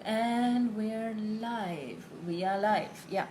And we're live. We are live. Yeah.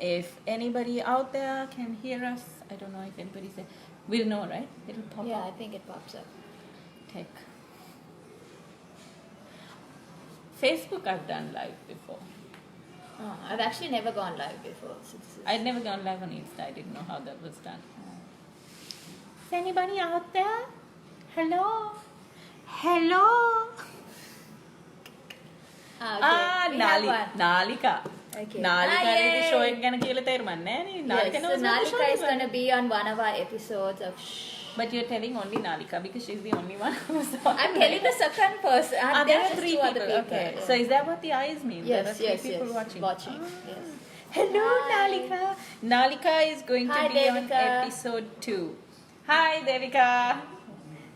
If anybody out there can hear us, I don't know if anybody's there. We'll know, right? It'll pop Yeah, up. I think it pops up. Tech. Facebook, I've done live before. Oh, I've actually never gone live before. So this is... I'd never gone live on Insta. I didn't know how that was done. Is anybody out there? Hello? Hello? Okay. We have one. Nalika. Okay. Nalika yay. show එක ගැන කියලා තේරුම්න්නේ නෑනේ. Yes, so Nalika is going to be on one of our episodes of Shhh. But you're telling only Nalika because she's the only one who's on. I'm telling the second person. There are just three two people. other Okay. Yeah. So is that what the eyes mean? Yes, there are three people yes. watching. Yes. Hello, Hi. Nalika. Nalika is going Hi, to be Devika. on episode 2. Hi, Devika.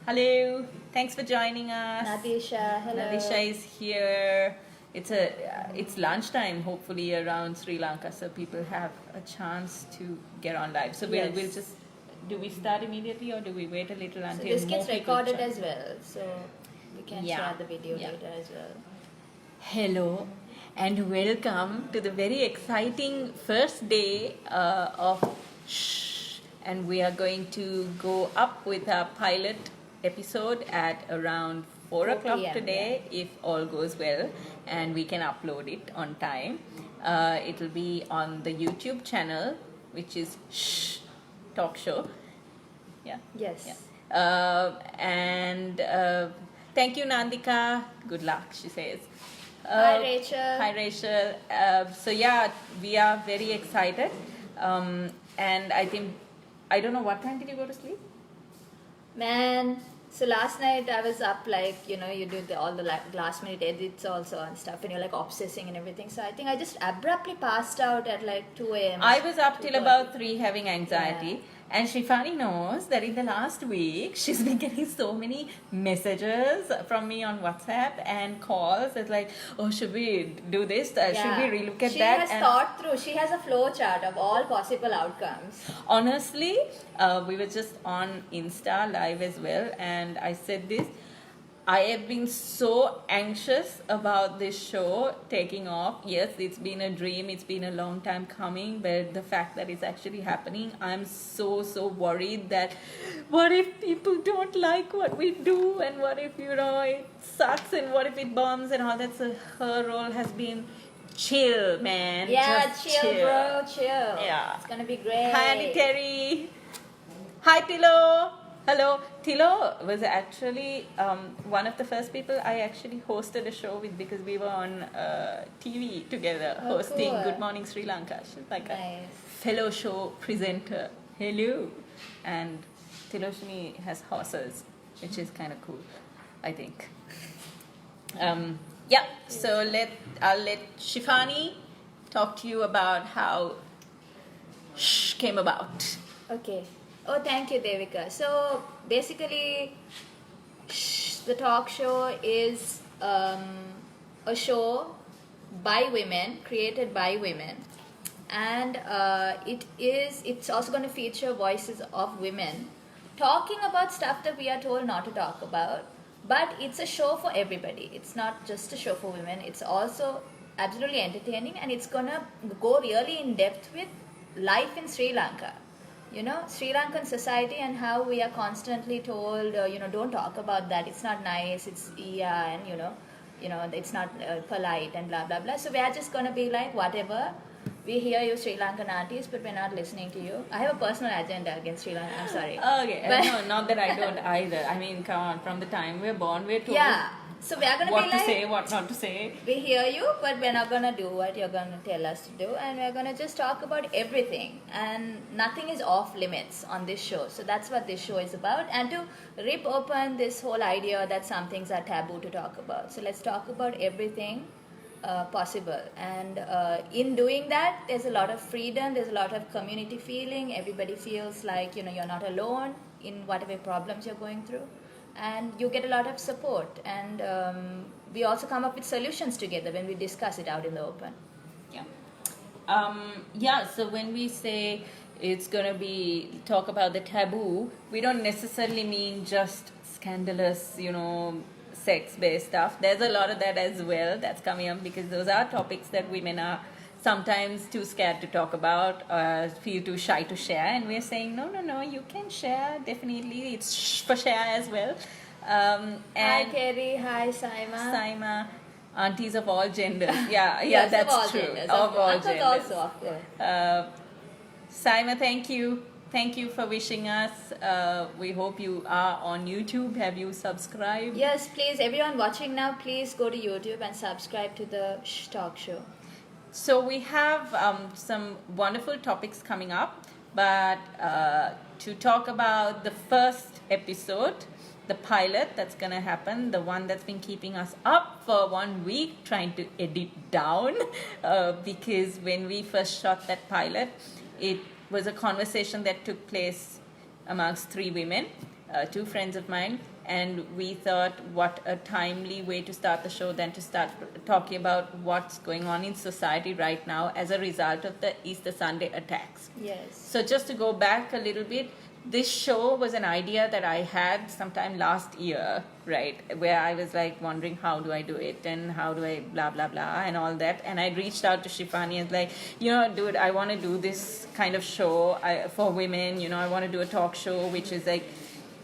Hello. Thanks for joining us. Nadisha, hello. Nadisha is here. It's lunchtime, hopefully around Sri Lanka, so people have a chance to get on live. So we'll just. Do we start immediately or do we wait a little until So this more gets people recorded join? as well, so we can share the video later as well. Hello and welcome to the very exciting first day of Shhh, and we are going to go up with our pilot episode at around 4 o'clock PM, today, if all goes well, and we can upload it on time. It'll be on the YouTube channel, which is Shhh Talkshow. Yeah. Yes. Yeah. And thank you, Nandika. Good luck, she says. Hi, Rachel. Hi, Rachel. So yeah, we are very excited. And I think, I don't know, what time did you go to sleep? Man, so last night I was up like, you do all the last minute edits also and stuff, and you're like obsessing and everything. So I think I just abruptly passed out at like 2 a.m. I was up till about 3 having anxiety. Yeah. And Shifani knows that in the last week, she's been getting so many messages from me on WhatsApp and calls. It's like, oh, should we do this? Should we relook at that? She has thought through. She has a flow chart of all possible outcomes. Honestly, we were just on Insta live as well, and I said this. I have been so anxious about this show taking off. Yes, it's been a dream. It's been a long time coming, but the fact that it's actually happening, I'm so worried that what if people don't like what we do, and what if, it sucks, and what if it bombs and all that. So her role has been chill, man. Yeah, Just chill, bro, chill. Yeah. It's gonna be great. Hi, Auntie Terry. Hi, Tilo. Hello. Tilo was actually one of the first people I actually hosted a show with, because we were on TV together hosting cool. Good Morning Sri Lanka. She's like Nice. a fellow show presenter. Hello. And Tiloshini has horses, which is kind of cool, I think. Yeah, so I'll let Shifani talk to you about how Shhh came about. Okay. Oh, thank you, Devika. So basically, Shhh, the talk show is a show by women, created by women, and it's also going to feature voices of women talking about stuff that we are told not to talk about. But it's a show for everybody. It's not just a show for women. It's also absolutely entertaining, and it's gonna go really in depth with life in Sri Lanka. Sri Lankan society, and how we are constantly told, don't talk about that. It's not nice. It's and it's not polite and blah blah blah. So we are just gonna be like, whatever. We hear you, Sri Lankan aunties, but we're not listening to you. I have a personal agenda against Sri Lanka. I'm sorry. Okay, But no, not that I don't either. I mean, come on, from the time we're born, we're told yeah. So we are gonna what be to like, say, what not to say. we hear you, but we're not gonna do what you're gonna tell us to do, and we're gonna just talk about everything, and nothing is off limits on this show. So that's what this show is about, and to rip open this whole idea that some things are taboo to talk about. So let's talk about everything possible, and in doing that, there's a lot of freedom, there's a lot of community feeling. Everybody feels like you're not alone in whatever problems you're going through, and you get a lot of support, and we also come up with solutions together when we discuss it out in the open. Yeah, so when we say it's going to be talk about the taboo, we don't necessarily mean just scandalous, sex-based stuff. There's a lot of that as well that's coming up because those are topics that women are sometimes too scared to talk about, feel too shy to share, and we're saying no, you can share, definitely. It's shh for share as well. Hi And Kerry, hi Saima. Saima, aunties of all genders. Yeah, Yes, that's of all true. genders. Of all Uncles genders. also, of course. Saima, thank you. Thank you for wishing us. We hope you are on YouTube. Have you subscribed? Yes, please, everyone watching now, please go to YouTube and subscribe to the Shh Talk Show. So we have some wonderful topics coming up, but to talk about the first episode, the pilot that's going to happen, the one that's been keeping us up for 1 week trying to edit down, because when we first shot that pilot, it was a conversation that took place amongst 3 women, 2 friends of mine, and we thought what a timely way to start the show than to start talking about what's going on in society right now as a result of the Easter Sunday attacks. Yes. So just to go back a little bit, this show was an idea that I had sometime last year, right? Where I was like wondering how do I do it and how do I blah, blah, blah and all that. And I reached out to Shifani and like, dude, I want to do this kind of show for women. I want to do a talk show which is like,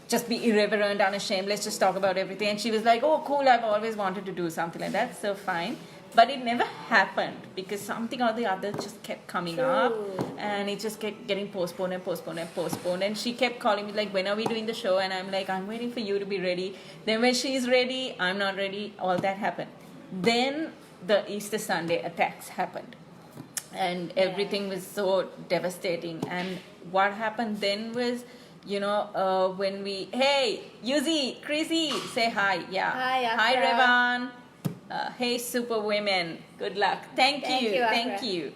just be irreverent, unashamed, let's just talk about everything. And she was like, oh, cool, I've always wanted to do something like that, so fine. But it never happened because something or the other just kept coming up and it just kept getting postponed. And she kept calling me like, when are we doing the show? And I'm like, I'm waiting for you to be ready. Then when she's ready, I'm not ready. All that happened. Then the Easter Sunday attacks happened. And everything was so devastating. And what happened then was, when we, hey, Yuzi, Chrissy, say hi. Yeah. Hi, Afra. Hi, Revan. Hey, super women. Good luck. Thank you.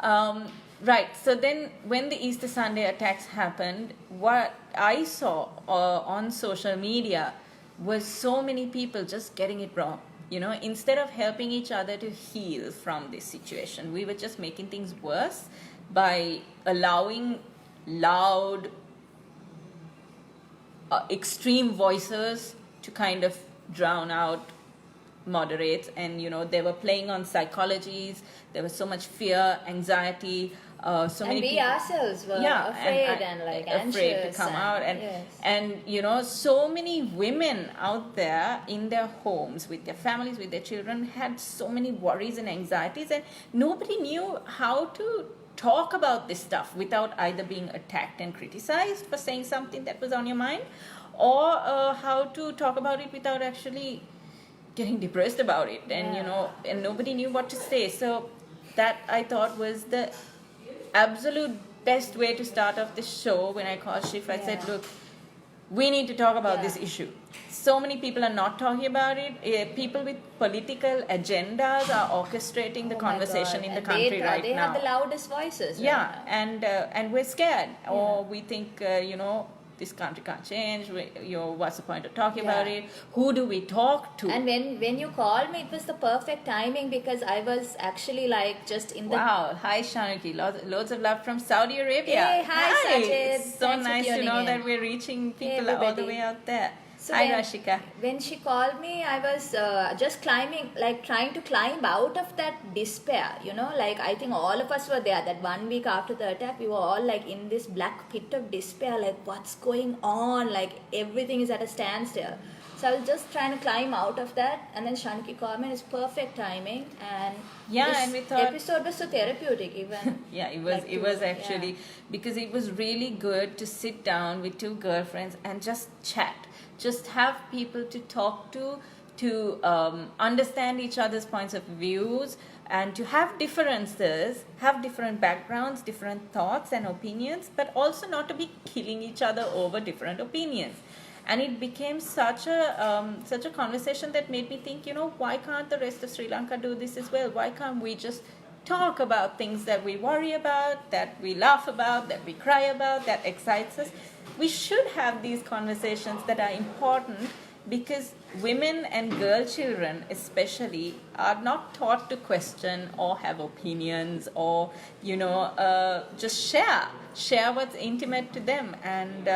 Right. So then when the Easter Sunday attacks happened, what I saw on social media was so many people just getting it wrong. Instead of helping each other to heal from this situation, we were just making things worse by allowing loud, extreme voices to kind of drown out moderates. And they were playing on psychologies. There was so much fear, anxiety, so many people ourselves were afraid and anxious afraid to come out. Yes. And so many women out there in their homes with their families, with their children, had so many worries and anxieties, and nobody knew how to talk about this stuff without either being attacked and criticized for saying something that was on your mind, or how to talk about it without actually getting depressed about it. And and nobody knew what to say. So that, I thought, was the absolute best way to start off this show. When I called Shif, I said, look, we need to talk about this issue. So many people are not talking about it. People with political agendas are orchestrating the conversation in the country right now. They have the loudest voices. Yeah, and we're scared, or we think, this country can't change. What's the point of talking about it? Who do we talk to? And when you called me, it was the perfect timing because I was actually just in the... Wow. Hi, Shanuki. Loads of love from Saudi Arabia. Hey, hi, Sajid. It's so Thanks nice for to know tuning in. that we're reaching people all the everybody. way out there. So Hi, Rashika. When she called me, I was just climbing, trying to climb out of that despair, I think all of us were there. That 1 week after the attack, we were all in this black pit of despair, what's going on? Everything is at a standstill. So I was just trying to climb out of that, and then Shanuki called me, and it's perfect timing. And and we thought episode was so therapeutic, even. Yeah, it was actually, because it was really good to sit down with 2 girlfriends and just chat. Just have people to talk to understand each other's points of views, and to have differences, have different backgrounds, different thoughts and opinions, but also not to be killing each other over different opinions. And it became such a conversation that made me think, why can't the rest of Sri Lanka do this as well? Why can't we just talk about things that we worry about, that we laugh about, that we cry about, that excites us? We should have these conversations that are important, because women and girl children especially are not taught to question or have opinions or just share what's intimate to them. And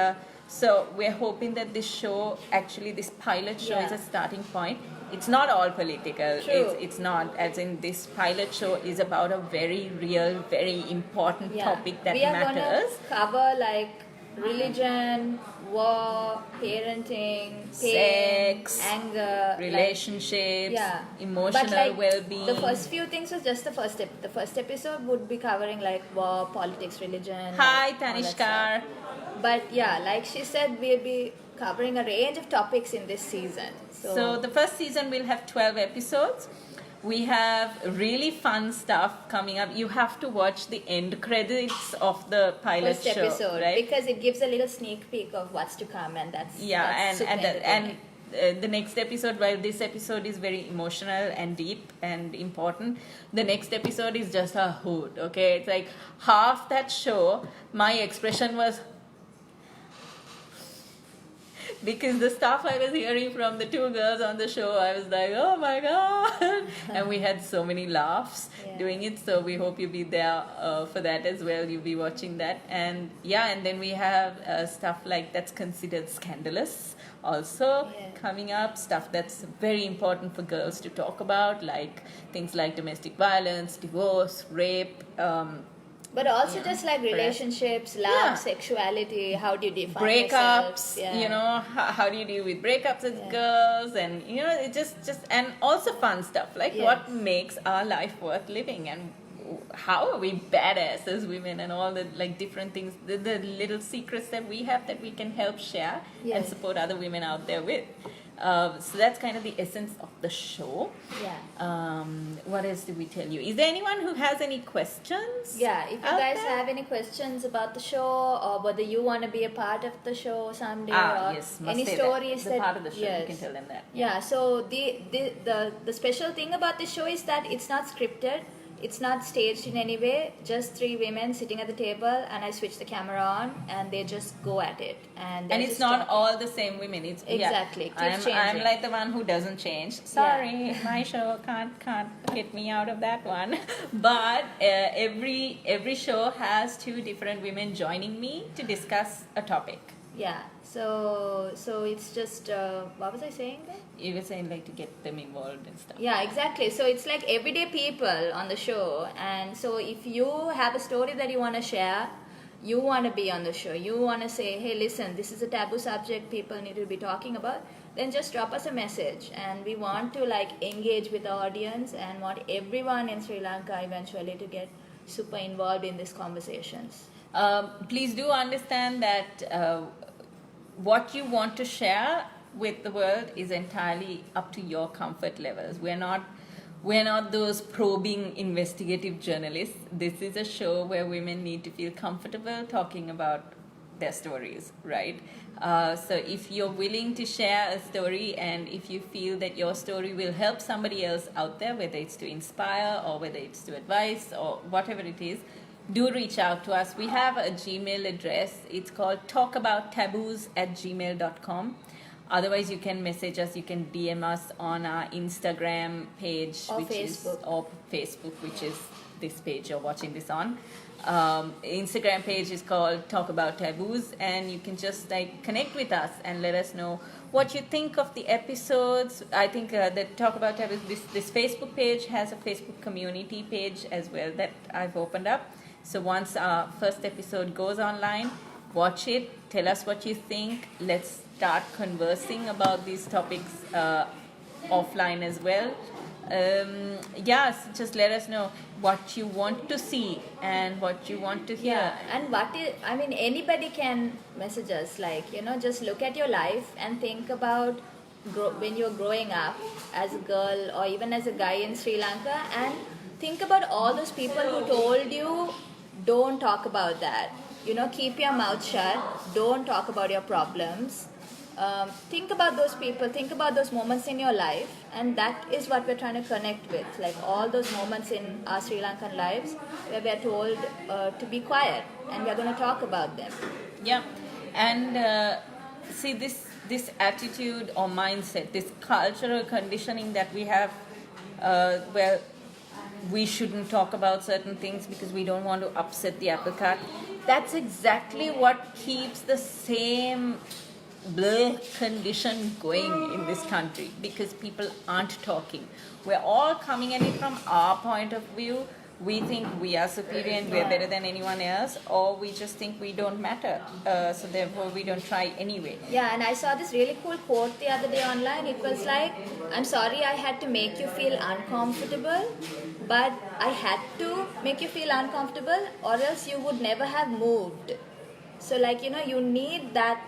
So we're hoping that this show, actually this pilot show, is Yeah. a starting point. It's not all political. True. It's not, as in this pilot show is about a very real, very important Yeah. topic that we are matters. gonna cover like religion, war, parenting, pain, Sex, anger, relationships, yeah, emotional but like well-being. the first few things was just the first step. The first episode would be covering like war, politics, religion. Hi, like, all that Tanishkar. stuff. But yeah, like she said, we'll be covering a range of topics in this season. So the first season will have 12 episodes. We have really fun stuff coming up. You have to watch the end credits of the pilot first show, episode, right? because it gives a little sneak peek of what's to come, and that's Yeah, super and entertaining. the next episode, while this episode is very emotional and deep and important, the next episode is just a hoot. Okay, it's like half that show, my expression was because the stuff I was hearing from the two girls on the show, I was like, oh my god, and we had so many laughs Yeah. doing it. So we hope you'll be there for that as well. You'll be watching that, and yeah, and then we have stuff like that's considered scandalous also Yeah. coming up. Stuff that's very important for girls to talk about, like things like domestic violence, divorce, rape. But also Yeah. just like Correct. relationships, love, Yeah. sexuality, how do you define Breakups, yourself? Yeah. you know, how do you deal with breakups as Yeah. girls, and you know, it just and also fun stuff like Yes. what makes our life worth living, and how are we badass as women, and all the like different things, the little secrets that we have that we can help share and Yes. support other women out there with. So that's kind of the essence of the show. Yeah. What else did we tell you? Is there anyone who has any questions? Yeah, if you out guys there? have any questions about the show, or whether you want to be a part of the show someday, or Yes, must any say stories that. that The part of the show, yes. you can tell them that. Yeah, so the special thing about this show is that it's not scripted, it's not staged in any way. Just three women sitting at the table, and I switch the camera on, and they just go at it. And they're And it's just not talking. all the same women. It's Exactly, Yeah, keeps I'm changing. like the one who doesn't change. Sorry, my show can't get me out of that one. But every show has two different women joining me to discuss a topic. Yeah, so it's just what was I saying then? You were saying like to get them involved and stuff. Yeah, exactly. So it's like everyday people on the show, and so if you have a story that you want to share, you want to be on the show, you want to say, hey, listen, this is a taboo subject people need to be talking about, then just drop us a message, and we want to like engage with the audience and want everyone in Sri Lanka eventually to get super involved in these conversations. Please do understand that what you want to share with the world is entirely up to your comfort levels. We're not those probing investigative journalists. This is a show where women need to feel comfortable talking about their stories, right? So if you're willing to share a story, and if you feel that your story will help somebody else out there, whether it's to inspire or whether it's to advise or whatever it is, do reach out to us. We have a Gmail address. It's called talkaboutaboos@gmail.com. Otherwise, you can message us. You can DM us on our Instagram page, Or Facebook, which is this page you're watching this on. Instagram page is called Talk About Taboos, and you can just like connect with us and let us know what you think of the episodes. I think the Talk About Taboos, this Facebook page has a Facebook community page as well that I've opened up. So once our first episode goes online, watch it, tell us what you think. Let's start conversing about these topics offline as well. Yes, just let us know what you want to see and what you want to hear. Yeah, and anybody can message us, like, just look at your life and think about when you're growing up as a girl or even as a guy in Sri Lanka, and think about all those people who told you, don't talk about that. Keep your mouth shut, don't talk about your problems. Think about those people, think about those moments in your life, and that is what we're trying to connect with, like all those moments in our Sri Lankan lives where we're told to be quiet, and we're going to talk about them. Yeah, and see this attitude or mindset, this cultural conditioning that we have, where we shouldn't talk about certain things because we don't want to upset the apple cart. That's exactly what keeps the same bleh condition going in this country, because people aren't talking. We're all coming at it from our point of view. We think we are superior and we're better than anyone else, or we just think we don't matter. So therefore, we don't try anyway. Yeah, and I saw this really cool quote the other day online. It was like, I'm sorry I had to make you feel uncomfortable, but I had to make you feel uncomfortable, or else you would never have moved. So, like, you need that,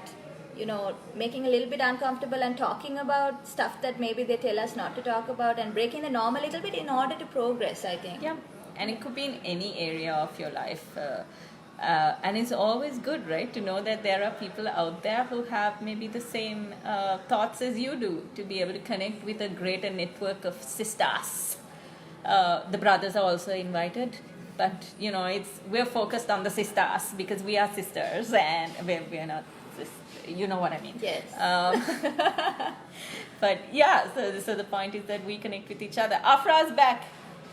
making a little bit uncomfortable and talking about stuff that maybe they tell us not to talk about, and breaking the norm a little bit in order to progress, I think. Yeah, and it could be in any area of your life. And it's always good, right, to know that there are people out there who have maybe the same thoughts as you do, to be able to connect with a greater network of sisters. The brothers are also invited, but we're focused on the sisters because we are sisters, and we're not you know what I mean. Yes. But yeah, so the point is that we connect with each other. Afra's back.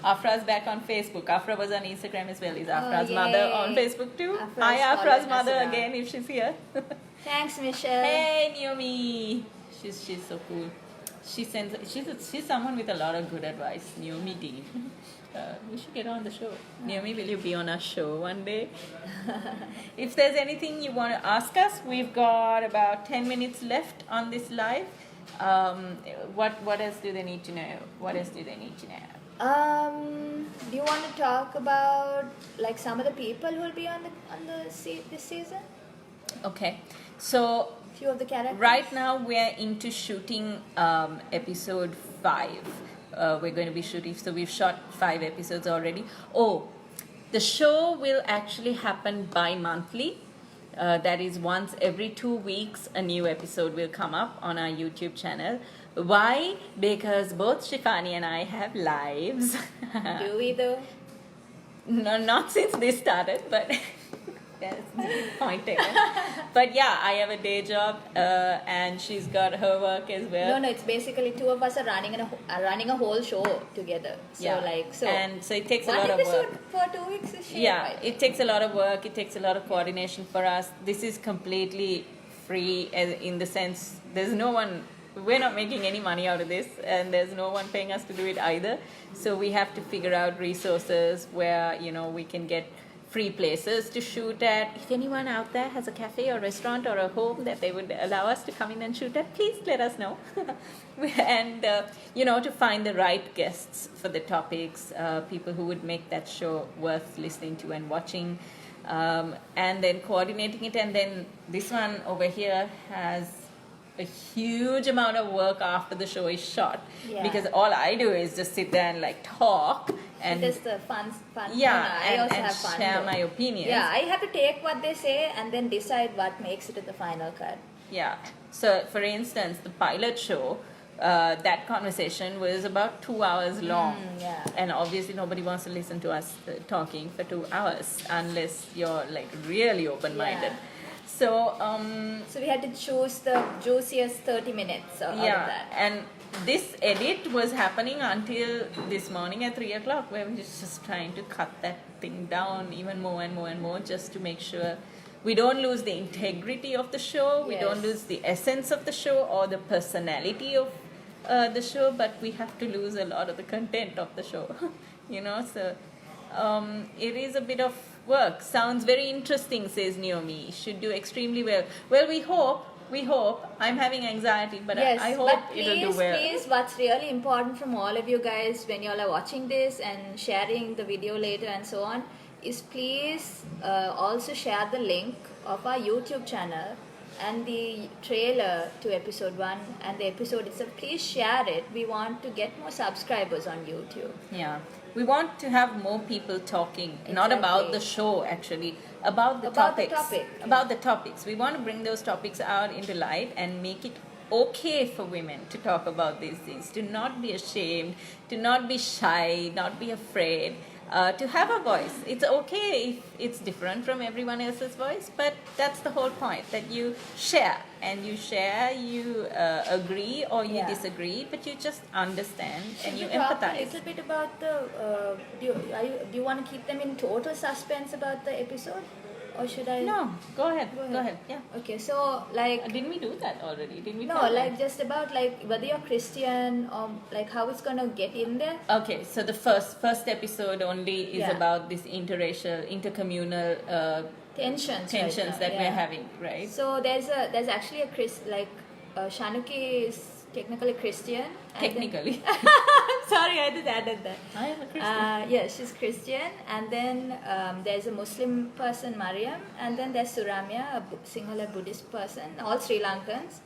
Afra's back on Facebook. Afra was on Instagram as well. Is Afra's mother on Facebook too? Hi, Afra's mother again, if she's here. Thanks, Michelle. Hey, Naomi. She's so cool. She's someone with a lot of good advice. Naomi Dean. We should get her on the show. Naomi, will you be on our show one day? If there's anything you want to ask us, we've got about 10 minutes left on this live. What else do they need to know? Do you want to talk about like some of the people who will be on this season? Okay, so Few of the characters. right now we're into shooting episode 5. We're going to be shooting, so we've shot 5 episodes already. Oh, the show will actually happen bi-monthly. That is, once every 2 weeks a new episode will come up on our YouTube channel. Why? Because both Shifani and I have lives. Do we though? No, not since this started, but that's point taken. But yeah, I have a day job, and she's got her work as well. No, it's basically two of us are running a whole show together. So and so it takes a one lot of work. episode for 2 weeks is shared. Yeah, right? it takes a lot of work. It takes a lot of coordination for us. This is completely free, in the sense there's no one. We're not making any money out of this, and there's no one paying us to do it either. So we have to figure out resources where we can get free places to shoot at. If anyone out there has a cafe or restaurant or a home that they would allow us to come in and shoot at, please let us know. And to find the right guests for the topics, people who would make that show worth listening to and watching, and then coordinating it. And then this one over here has a huge amount of work after the show is shot, because all I do is just sit there and talk, and it is the fun. Yeah, I also and have fun share though. my opinions. Yeah, I have to take what they say and then decide what makes it to the final cut. Yeah. So, for instance, the pilot show, that conversation was about 2 hours long. Yeah. And obviously nobody wants to listen to us talking for 2 hours unless you're really open-minded. Yeah. So we had to choose the juiciest 30 minutes out of that. And this edit was happening until this morning at 3 o'clock, where we were just trying to cut that thing down even more and more and more, just to make sure we don't lose the integrity of the show, we don't lose the essence of the show or the personality of the show, but we have to lose a lot of the content of the show. So it is a bit of work. Sounds very interesting, says Naomi. Should do extremely well. Well, we hope. I'm having anxiety, but I hope it'll do well. Please, what's really important from all of you guys when you all are watching this and sharing the video later and so on, is please also share the link of our YouTube channel and the trailer to episode 1 and the episode itself. Please share it. We want to get more subscribers on YouTube. Yeah. We want to have more people talking, not about the show actually, about the topics. About the topics. We want to bring those topics out into light and make it okay for women to talk about these things, to not be ashamed, to not be shy, not be afraid, to have a voice. It's okay if it's different from everyone else's voice, but that's the whole point, that you share, you agree or you disagree, but you just understand and you empathize. Talk a little bit about the, do you want to keep them in total suspense about the episode? or should I? No, go ahead. Go ahead. Go ahead. Yeah. Okay, so like Didn't we do that already? Didn't we? no, tell like that? just about like whether you're Christian or like how it's gonna get in there. Okay, so the first episode only is Yeah. about this interracial, intercommunal Tensions tensions right now, that yeah. we're having, right? So there's actually a Shanuki is technically Christian. and then- Technically, Sorry, I just added that. I am a Christian. Yeah, she's Christian, and then there's a Muslim person, Mariam, and then there's Suramya, a Sinhala Buddhist person, all Sri Lankans.